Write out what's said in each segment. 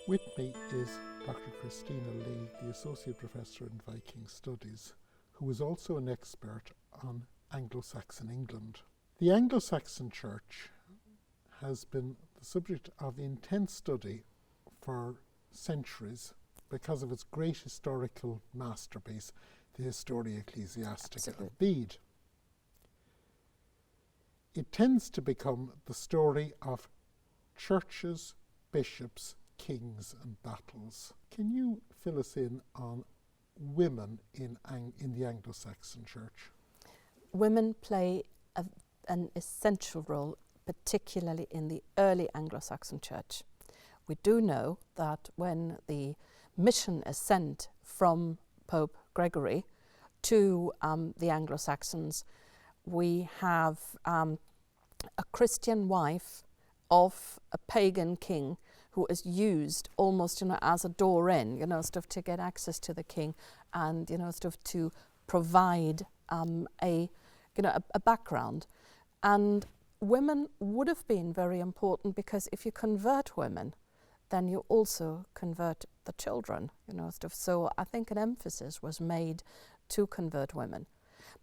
With me is Dr. Christina Lee, the Associate Professor in Viking Studies, who is also an expert on Anglo Saxon England. The Anglo Saxon Church has been the subject of intense study for centuries because of its great historical masterpiece, the Historia Ecclesiastica of Bede. It tends to become the story of churches, bishops, kings and battles. Can you fill us in on women in the Anglo-Saxon Church? Women play an essential role, particularly in the early Anglo-Saxon Church. We do know that when the mission is sent from Pope Gregory to the Anglo-Saxons, we have a Christian wife of a pagan king who is used almost, as a door in, to get access to the king and, to provide a background. And women would have been very important because if you convert women, then you also convert the children, So I think an emphasis was made to convert women.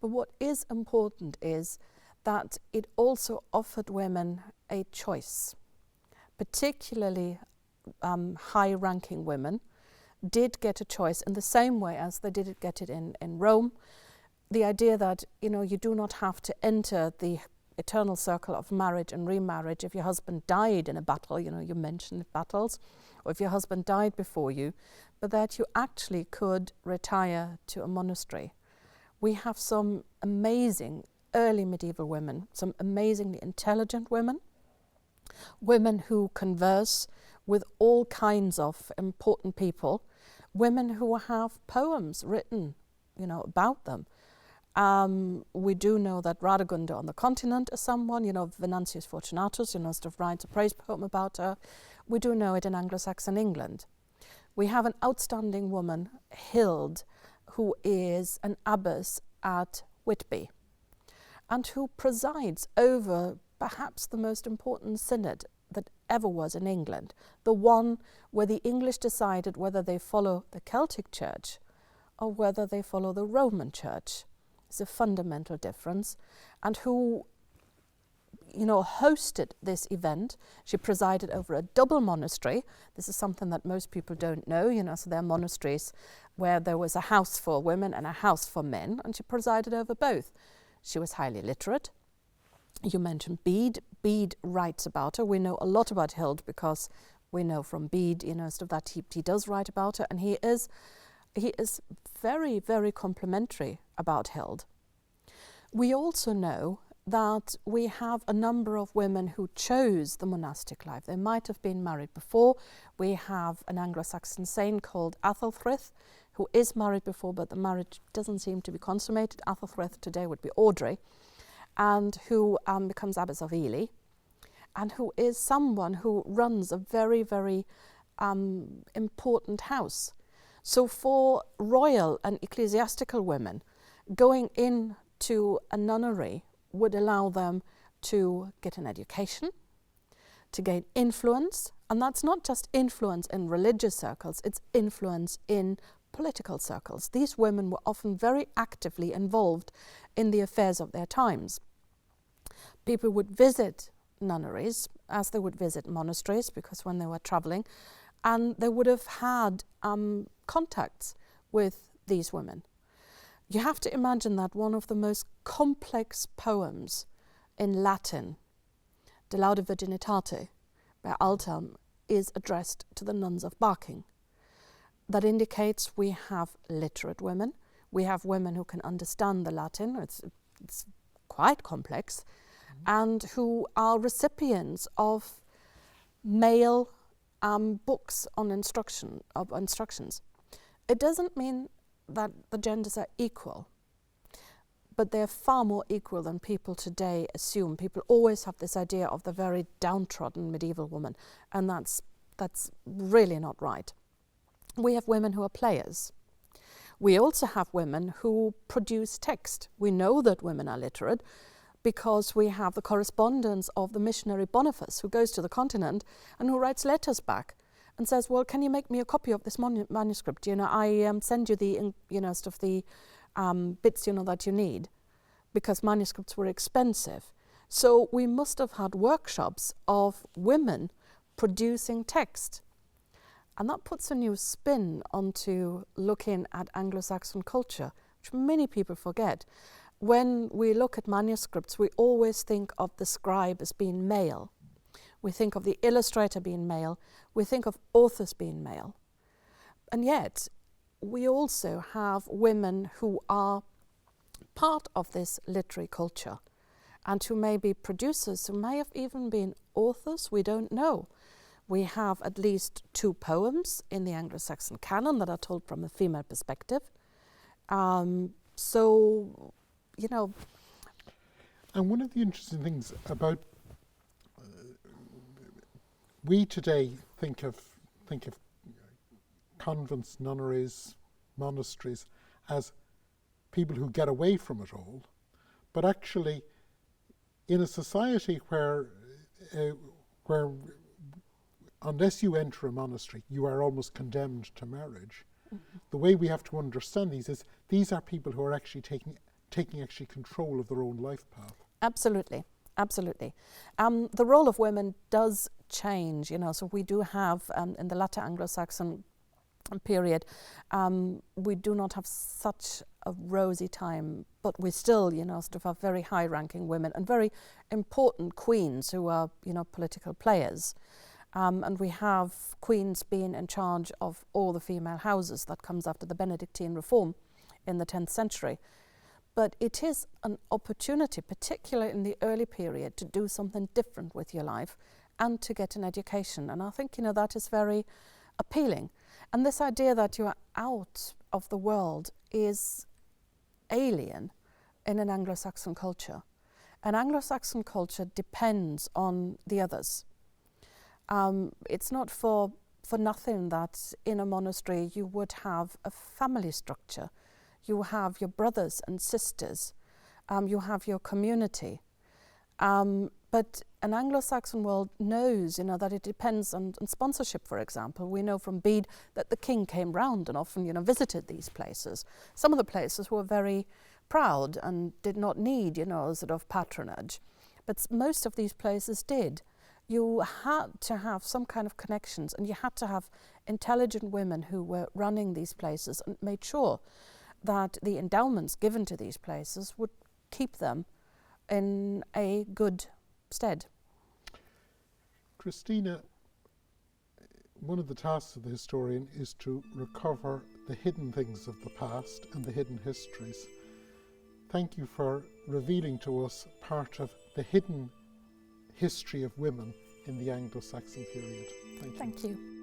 But what is important is that it also offered women a choice. Particularly high-ranking women did get a choice in the same way as they did get it in Rome. The idea that, you do not have to enter the eternal circle of marriage and remarriage if your husband died in a battle, you mentioned battles, or if your husband died before you, but that you actually could retire to a monastery. We have some amazing early medieval women, some amazingly intelligent women who converse with all kinds of important people, women who have poems written, about them. We do know that Radegunda on the continent is someone, Venantius Fortunatus, writes a praise poem about her. We do know it in Anglo-Saxon England. We have an outstanding woman, Hild, who is an abbess at Whitby and who presides over perhaps the most important synod that ever was in England, the one where the English decided whether they follow the Celtic Church or whether they follow the Roman Church. It's a fundamental difference, and who, hosted this event. She presided over a double monastery. This is something that most people don't know, so there are monasteries where there was a house for women and a house for men, and she presided over both. She was highly literate. You mentioned Bede. Bede writes about her. We know a lot about Hild because we know from Bede, that he does write about her, and he is very, very complimentary about Hild. We also know that we have a number of women who chose the monastic life. They might have been married before. We have an Anglo-Saxon saint called Athelfrith, who is married before, but the marriage doesn't seem to be consummated. Athelfrith today would be Audrey, and who becomes abbess of Ely, and who is someone who runs a very, very important house. So for royal and ecclesiastical women, going into a nunnery would allow them to get an education, to gain influence, and that's not just influence in religious circles, it's influence in political circles. These women were often very actively involved in the affairs of their times. People would visit nunneries as they would visit monasteries, because when they were traveling, and they would have had contacts with these women. You have to imagine that one of the most complex poems in Latin, De Laude Virginitate, by Altam, is addressed to the nuns of Barking. That indicates we have literate women, we have women who can understand the Latin, it's quite complex, and who are recipients of male books on instructions. It doesn't mean that the genders are equal, but they're far more equal than people today assume. People always have this idea of the very downtrodden medieval woman, and that's really not right. We have women who are players. We also have women who produce text. We know that women are literate because we have the correspondence of the missionary Boniface, who goes to the continent and who writes letters back. and says, well, can you make me a copy of this manuscript? I send you the, bits, that you need, because manuscripts were expensive. So we must have had workshops of women producing text. And that puts a new spin onto looking at Anglo-Saxon culture, which many people forget. When we look at manuscripts, we always think of the scribe as being male. We think of the illustrator being male. We think of authors being male. And yet, we also have women who are part of this literary culture and who may be producers, who may have even been authors, we don't know. We have at least 2 poems in the Anglo-Saxon canon that are told from a female perspective. And one of the interesting things about we today think of convents, nunneries, monasteries as people who get away from it all, but actually, in a society where unless you enter a monastery, you are almost condemned to marriage. Mm-hmm. The way we have to understand these is these are people who are actually taking control of their own life path. Absolutely. The role of women does change, so we do have, in the latter Anglo-Saxon period, we do not have such a rosy time, but we still, have very high-ranking women and very important queens who are, political players. And we have queens being in charge of all the female houses. That comes after the Benedictine reform in the 10th century. But it is an opportunity, particularly in the early period, to do something different with your life and to get an education. And I think, that is very appealing. And this idea that you are out of the world is alien in an Anglo-Saxon culture. An Anglo-Saxon culture depends on the others. It's not for nothing that in a monastery you would have a family structure. You have your brothers and sisters. You have your community. But an Anglo-Saxon world knows, that it depends on sponsorship, for example. We know from Bede that the king came round and often, visited these places. Some of the places were very proud and did not need, sort of patronage. But most of these places did. You had to have some kind of connections, and you had to have intelligent women who were running these places and made sure that the endowments given to these places would keep them in a good stead. Christina, one of the tasks of the historian is to recover the hidden things of the past and the hidden histories. Thank you for revealing to us part of the hidden history of women in the Anglo-Saxon period. Thank you. Thank you.